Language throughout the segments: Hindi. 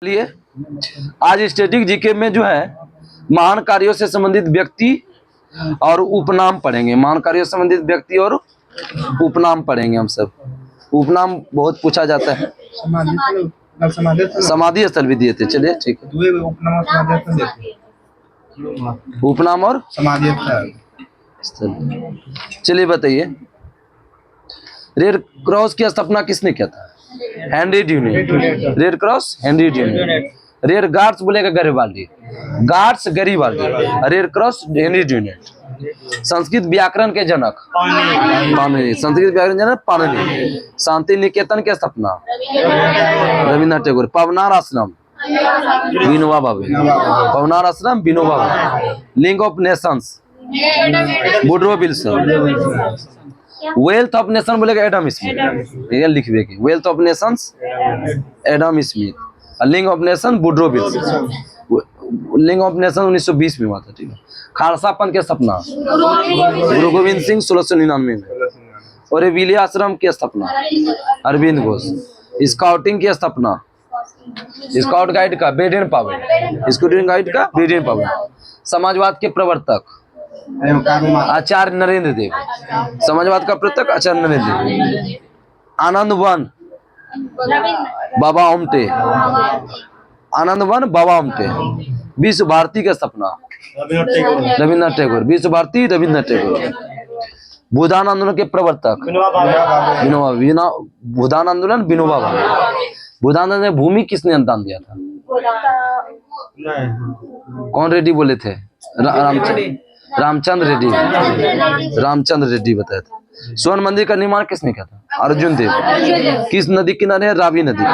लिए आज स्टैटिक जीके में जो है महान कार्यों से संबंधित व्यक्ति और उपनाम पढ़ेंगे। महान कार्यों से संबंधित व्यक्ति और उपनाम पढ़ेंगे हम सब। उपनाम बहुत पूछा जाता है। समाधि स्थल भी दिए थे। चलिए ठीक है। उपनाम और समाधि स्थल। चलिए बताइए, रेड क्रॉस की स्थापना किसने किया था? Henry Dunant. Red cross Henry Dunant. Red guards बोलेगा Garibaldi, guards Garibaldi. Red cross Henry Dunant. Sanskrit व्याकरण के जनक पाणिनि। संस्कृत व्याकरण जनक पाणिनि। शांति निकेतन की स्थापना रविन्द्रनाथ टैगोर। पवनार आश्रम विनोबा भावे। पवनार आश्रम Vinoba Bhave. League of Nations Woodrow Wilson. Wealth of nation बोलेगा एडम स्मिथ। ये लिख देंगे, wealth of Nations Adam Smith. लिंग ऑफ नेशन वुडरो विल्सन। लिंग ऑफ नेशन 1920 में हुआ था। ठीक है। खालसा पंथ के स्थापना गुरु गोविंद सिंह 1699 में। और विलिय आश्रम की स्थापना अरविंद घोष। स्काउटिंग की स्थापना स्काउट गाइड का बेडेन पावेल। स्काउटिंग गाइड का बेडेन पावेल। समाजवाद के प्रवर्तक आचार्य नरेंद्र देव। समाजवाद का प्रवर्तक आचार्य नरेंद्र देव। आनंद वन बाबा ओमटे। आनंद वन बाबा ओमटे। विश्व भारती का स्थापना रविन्द्रनाथ टैगोर। विश्व भारती रविन्द्रनाथ टैगोर। भूदान आंदोलन के प्रवर्तक विनोबा। भूदान आंदोलन विनोबा भावे। भूदान आंदोलन में भूमि किसने अनुदान दिया था? कौन रेड्डी बोले थे? रामचंद्र रेड्डी। रामचंद्र रेड्डी बताया था। स्वर्ण मंदिर का निर्माण किसने किया था? अर्जुन देव। किस नदी किनारे है? रावी नदी।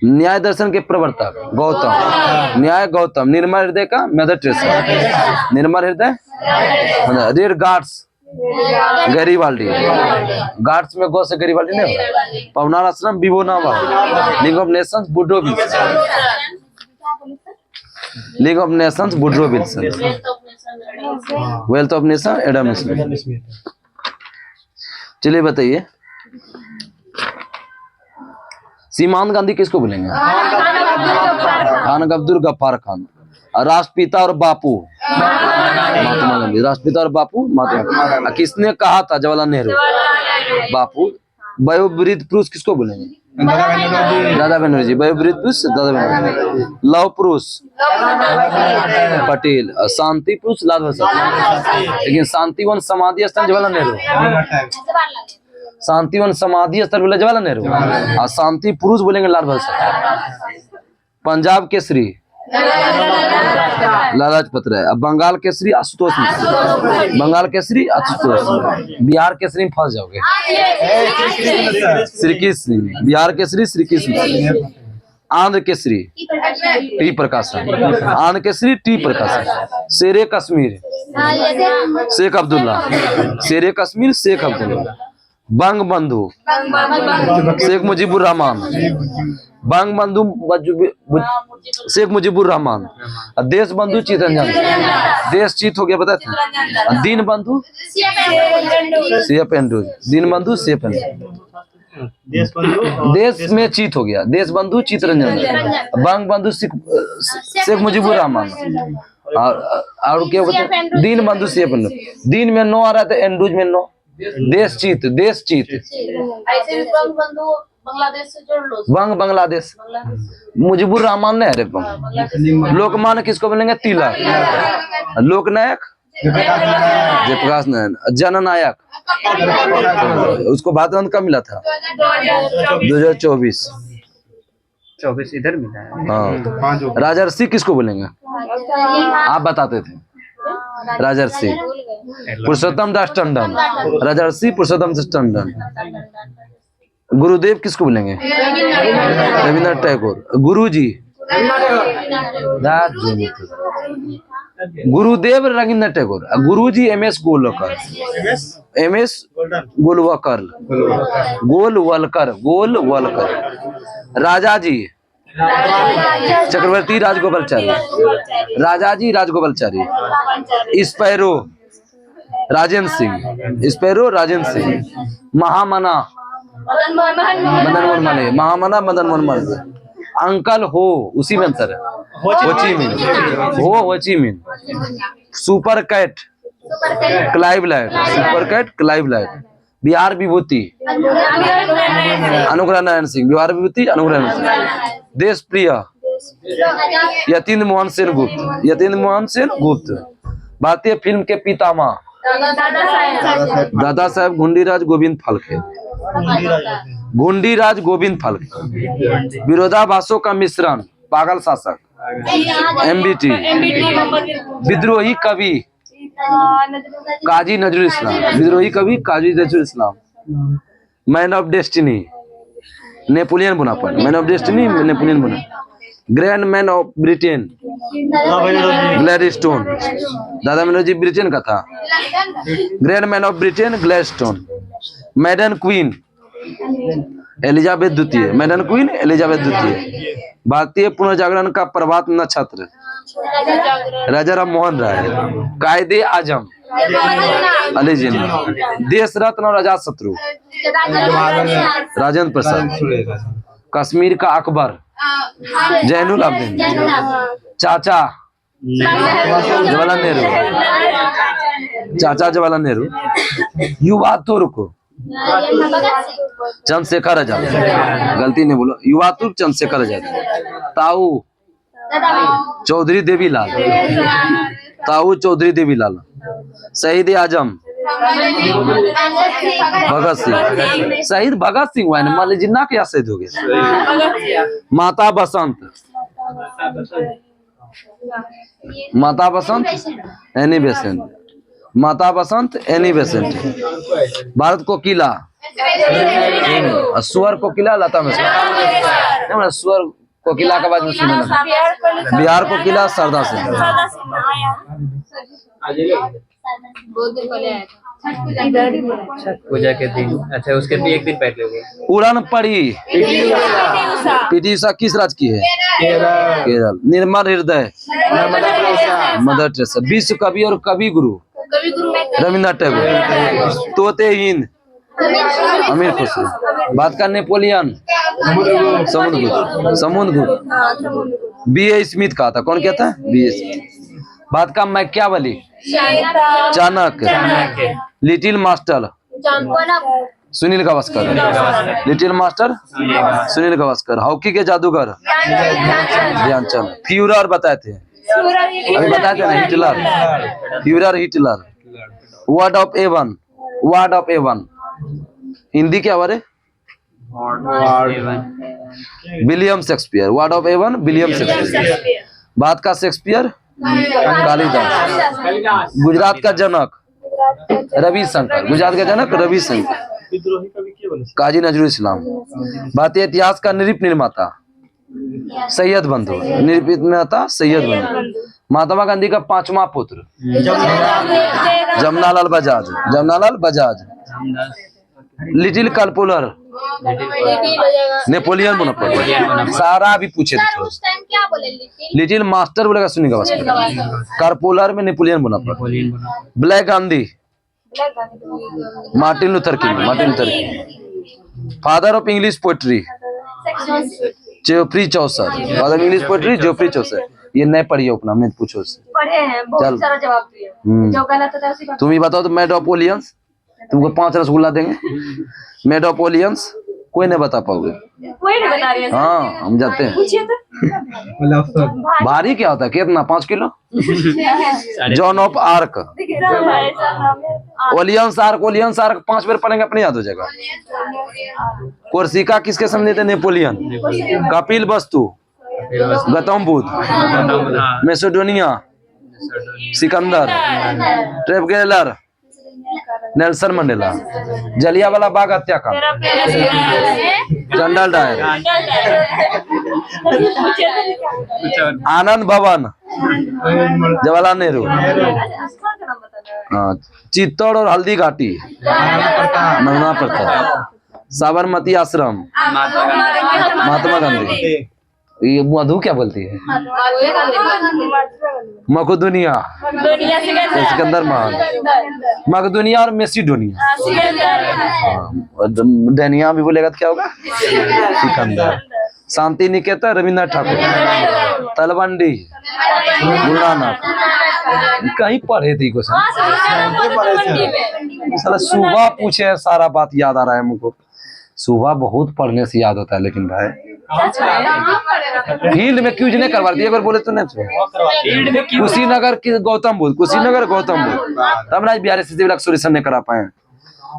न्याय दर्शन के प्रवर्तक गौतम। न्याय गौतम। निर्मल हृदय का मदर टेरेसा। निर्मल हृदय। Red guards गरीबाल्डी। गार्ड्स में गौ से गरीबाल्डी नहीं। पवनार आश्रम Vinoba Bhave. League of Nations Woodrow Wilson. League of Nations Woodrow Wilson. Wealth of nation Adam Smith. चलिए बताइए, सीमांत गांधी किसको बोलेंगे? खान अब्दुल गफ्फार खान। राष्ट्रपिता और बापू महात्मा गांधी। राष्ट्रपिता और बापू महात्मा गांधी। किसने कहा था? जवाहरलाल नेहरू। बापू। वयोवृद्ध पुरुष किसको बोलेंगे? दादा बनर्जी। वयोवृद्ध पुरुष दादा बनर्जी। लौह पुरुष पटेल। शांति पुरुष लाल बहादुर शास्त्री। लेकिन शांतिवन समाधि स्थल जवाहरलाल नेहरू। शांतिवन समाधि स्थल बोले जवाहरलाल नेहरू। और शांति पुरुष बोलेंगे लाल बहादुर शास्त्री। पंजाब केसरी लाला लाजपत राय। अब बंगाल केसरी आशुतोष मिश्र। बंगाल केसरी आशुतोष। बिहार केसरी में फंस जाओगे। श्री कृष्ण। बिहार केसरी श्री कृष्ण। आंध्र केसरी टी प्रकाशन। आंध्र केसरी टी प्रकाशन। शेरे कश्मीर शेख अब्दुल्ला। शेरे कश्मीर शेख अब्दुल्ला। बंग बंधु शेख मुजीबुर रहमान। बंग बंधु शेख मुजीबुर रहमान। देश बंधु चितरंजन। देश चित हो गया पता था। दीन बंधु सीएफ एंड्रूज। दीन बंधु सीएफ एंड्रूज। देश में चित हो गया। देश बंधु चितरंजन। बंग बंधु शेख मुजीबुर रहमान। और क्या बोलते? दीन बंधु सीएफ एंड्रूज। दीन में नो आ रहा था, एंड्रूज में नो। देश चित। देश चित। बांग्लादेश से जोड़ लो। बंग बांग्लादेश। मुजीबुर रहमान ने अरे बंग। लोकमान्य किसको बोलेंगे? तिलक। लोकनायक जयप्रकाश नारायण। जननायक उसको भारत रत्न कब मिला था? 2024 इधर मिला है। हाँ। राजर्षि किसको बोलेंगे? आप बताते थे। राजर्षि पुरुषोत्तम दास टंडन। राजर्षि पुरुषोत्तम दास टंडन। गुरुदेव किसको बोलेंगे? Rabindranath Tagore. Guruji Gurudev Rabindranath Tagore. Guruji MS Golwalkar. MS Golwalkar. Golwalkar. Rajaji Chakravarti Rajagopalachari. Rajaji Rajagopalachari. Sparrow Rajendra Singh. Sparrow Rajendra Singh. Mahamana Madan Mohan Malviya. Mahamana Madan Mohan Malviya. Uncle हो, उसी में अंतर है। Ho Chi Minh. Super cat Clive Lloyd, super cat Clive Lloyd. Bihar Vibhuti Anugrah Narayan Singh, Bihar Vibhuti Anugrah Narayan Singh. देश प्रिय यतीन्द्र मोहन सेन गुप्त, यतीन्द्र मोहन सेन गुप्त। भारतीय फिल्म के पितामह दादा साहेब घुंडीराज गोविंद फाल्के, घुंडीराज गोविंद फाल्के। विरोधाभासों का मिश्रण पागल शासक, एमबीटी। विद्रोही कवि काजी नजरुल इस्लाम, विद्रोही कवि Kazi Nazrul Islam. Man of destiny Napoleon Bonaparte, man of destiny Napoleon Bonaparte. Grand man of Britain Gladstone, दादा मनोजी ब्रिटेन का था। Grand man of Britain Gladstone. Maiden queen Elizabeth द्वितीय, मैडन क्वीन एलिजाबेथ द्वितीय। भारतीय पुनर्जागरण का प्रभात नक्षत्र राजा राम मोहन राय। कायदे आजम अली जिन्ना। देश रत्न और आजाद शत्रु राजेंद्र प्रसाद। कश्मीर का अकबर जैनुल आबदीन। चाचा जवाहरलाल नेहरू, चाचा जवाहरलाल नेहरू। युवा तुर्क चंद्रशेखर आजाद, गलती नहीं बोलो, युवा तुर्क चंद्रशेखर आजाद। ताऊ चौधरी देवीलाल, ताऊ चौधरी देवीलाल। शहीद आजम भगत सिंह, शहीद भगत सिंह हुआ है, मान लीजिए ना क्या शहीद हो गया। माता बसंत, माता बसंत एनी बेसेंट, माता बसंत एनी बेसेंट। भारत को किला स्वर को किला लता मंगेशकर, स्वर को किला के बाद में सुना। बिहार को किला सरदार सिंह। छठ पूजा के दिन, अच्छा उसके भी एक दिन पहले हुआ। उड़न पड़ी पीटी उषा किस राज्य की है? केरल। निर्मल हृदय मदर टेरेसा। विश्व कवि और कवि गुरु रविन्द्रनाथ टैगोर। तोते हिंद अमीर खुसरो। बात का नेपोलियन समुद्रगुप्त। बी.ए. स्मिथ कहा था, कौन कहता है? बी.ए. स्मिथ। बात का Machiavelli Chanakya. Little master Sunil Gavaskar, little master Sunil Gavaskar. Hockey के जादूगर ध्यानचंद। फ्यूरर बताए थे, अभी बताए थे ना, Hitler, Fuhrer Hitler. Word of Avon, word of Avon Hindi क्या वारे? William Shakespeare. Word of Avon William Shakespeare. बात का शेक्सपियर कालिदास। गुजरात का जनक रविशंकर, गुजरात का जनक रविशंकर। काजी नजरुल इस्लाम। भारतीय इतिहास का नृप निर्माता सैयद बंधु, नृप निर्माता सैयद बंधु। महात्मा गांधी का पांचवा पुत्र जमनालाल बजाज, जमनालाल बजाज। लिटिल कैलकुलर नेपोलियन बोनापार्ट। सारा भी पूछे थे। लिटिल मास्टर बोलेगा सुनील गावस्कर। कैलकुलर में Napoleon Bonaparte. Black Gandhi Martin Luther king, Martin Luther king. Father of English poetry Geoffrey Chaucer, father of English poetry Geoffrey Chaucer. ये नहीं पढ़ी है उपनाम, नहीं पूछो उससे। पढ़े हैं, बहुत सारा जवाब दिए। जो गलत होता है उसी का। तुम ही बताओ तो मेडोपोलियंस, तुमको 5 रसगुल्ला देंगे। मेडोपोलियंस कोई नहीं बता पाओगे। कोई नहीं बता रही है। हाँ हम जाते हैं। पूछिए तो। भारी क्या होता है? कितना? 5 kilo. Joan of Arc, Orleans Arc, Orleans Arc 5 बार पढ़ेंगे अपने याद हो जाएगा। कोर्सिका किसके समझे थे? Napoleon. Kapilvastu, Gautam Buddha. Macedonia Sikandar. Trafalgar Nelson Mandela. Jallianwala Bagh हत्याकांड जनरल डायर। आनंद भवन जवाहरलाल नेहरू। हाँ, चित्तौड़ और हल्दी घाटी नंदा प्रताप। साबरमती आश्रम महात्मा गांधी। ये मधु क्या बोलती है? मकदूनिया, दुनिया सिकंदर महान, मकदूनिया और मेसिडोनिया। डेनिया भी बोलेगा तो क्या होगा? सिकंदर। शांति निकेतन रविन्द्रनाथ ठाकुर, तलवंडी गुरुनानक। कहीं पढ़े थे कुछ? साला सुबह पूछे सारा बात याद आ रहा है मुझको। सुबह बहुत पढ़ने से याद होता है, लेकिन भाई फील्ड में क्यूज नहीं करवा दिए। अगर बोले तो नहीं, कुशीनगर की गौतम बुद्ध, कुशीनगर गौतम बुद्ध, तब ना बिहार से सोल्यूशन नहीं करा पाए।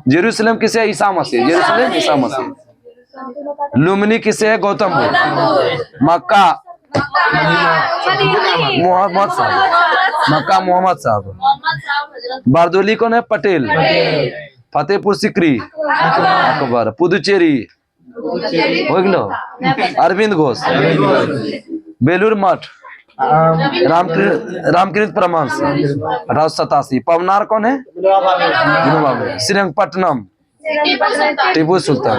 जेरूसलम किसे? ईसा मसीह, जेरूसलम ईसा मसीह। लुम्बिनी किसे है? गौतम बुद्ध। मक्का मोहम्मद साहब, मक्का मोहम्मद साहब। बारदोली कौन है? पटेल। फतेहपुर सिकरी अकबर। पुदुचेरी हो गलो अरविंद घोष। बेलूर मठ रामकृष्ण परमहंस 1887। पवनार कौन है? श्रीरंगपट्टनम टीपू सुल्तान।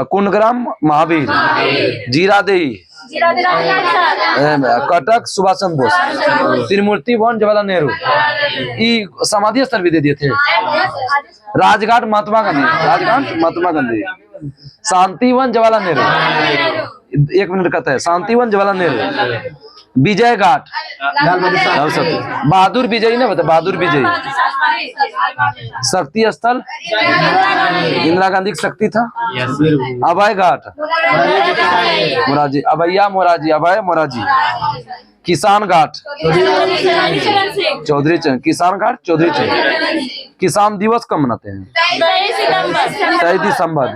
कुंडग्राम महावीर। जीरादेई कटक सुभाष चंद्र बोस। त्रिमूर्ति भवन जवाहरलाल नेहरू। ये समाधि स्थल भी दे दिए थे। राजघाट महात्मा गांधी, राजघाट महात्मा गांधी। शांतिवन जवाहरलाल नेहरू, 1 मिनट कहता है। शांतिवन जवाहरलाल नेहरू। विजय घाट बहादुर विजयी ना बता, बहादुर विजयी। शक्ति स्थल इंदिरा गांधी की शक्ति था। अभय घाट मोराजी, अभैया मोराजी, अभय मोराजी। किसान घाट चौधरी चरण, किसान घाट चौधरी चरण। किसान दिवस कब मनाते हैं? 23 दिसंबर।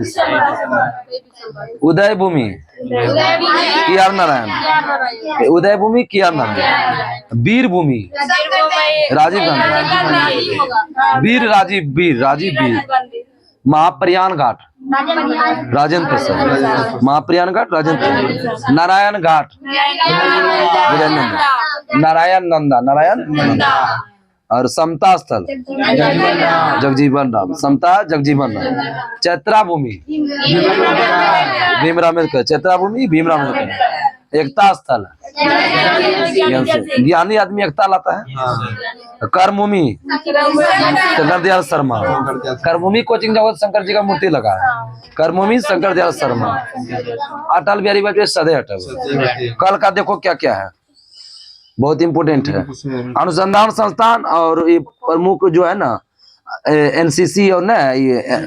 उदय भूमि KR नारायण, उदय भूमि KR नारायण। वीर भूमि राजीव गांधी, वीर राजीव वीर। महाप्रयाण घाट राजेंद्र प्रसाद, महाप्रयाण घाट राजेंद्र प्रसाद। नारायण घाट नारायण नंदा। और समता स्थल जगजीवन राम, समता जगजीवन राम। चैत्रा भूमि भीमराव अम्बेडकर, चैत्रा भूमि भीमराव अम्बेडकर। एकता स्थल ज्ञानी आदमी एकता लाता है। कर्मभूमि शंकर दयाल शर्मा, कर्मभूमि कोचिंग जगत शंकर जी का मूर्ति लगा है। कर्मभूमि शंकर दयाल शर्मा। अटल बिहारी वाजपेयी सदैव अटल। कल का देखो क्या क्या है, बहुत इंपोर्टेंट है। अनुसंधान संस्थान और ये प्रमुख जो है ना NCC और ना ये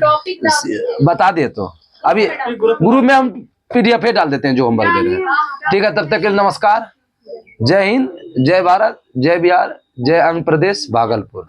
बता दे। तो अभी गुरु में हम PDF डाल देते हैं जो हम वर्ग में। ठीक है, तब तक के लिए नमस्कार। जय हिंद, जय भारत, जय बिहार, जय आंध्र प्रदेश, भागलपुर।